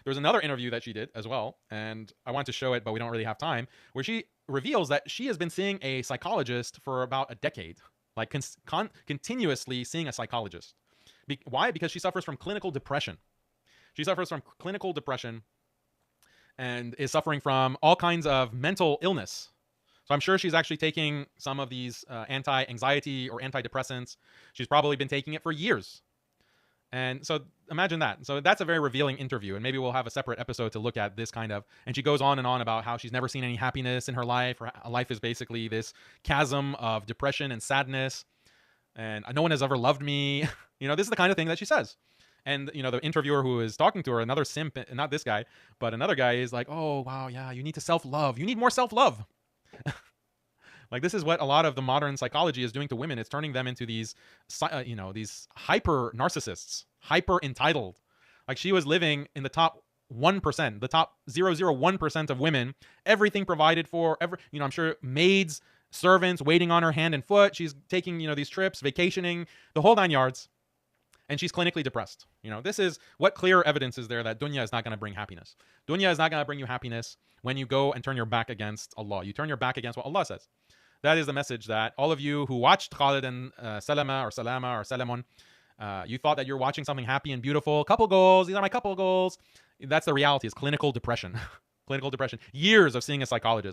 There's another interview that she did as well, and I want to show it, but we don't really have time, where she reveals that she has been seeing a psychologist for about a decade, like continuously seeing a psychologist. Why? Because she suffers from clinical depression. She suffers from clinical depression and is suffering from all kinds of mental illness. So I'm sure she's actually taking some of these anti-anxiety or antidepressants. She's probably been taking it for years. And so imagine that. So that's a very revealing interview. And maybe we'll have a separate episode to look at this kind of. And she goes on and on about how she's never seen any happiness in her life. Her life is basically this chasm of depression and sadness. And no one has ever loved me. This is the kind of thing that she says. And, the interviewer who is talking to her, another simp, not this guy, but another guy is like, oh, wow, yeah, you need to self-love. You need more self-love. Like, this is what a lot of the modern psychology is doing to women. It's turning them into these, these hyper narcissists, hyper entitled. Like, she was living in the top 1%, the top 0.001% of women, everything provided for, I'm sure maids, servants waiting on her hand and foot. She's taking, these trips, vacationing, the whole 9 yards. And she's clinically depressed. This is what clear evidence is there that dunya is not going to bring happiness. Dunya is not going to bring you happiness when you go and turn your back against Allah. You turn your back against what Allah says. That is the message that all of you who watched Khalid and Salama or Salamon, you thought that you're watching something happy and beautiful. Couple goals. These are my couple goals. That's the reality. Is clinical depression. Clinical depression. Years of seeing a psychologist.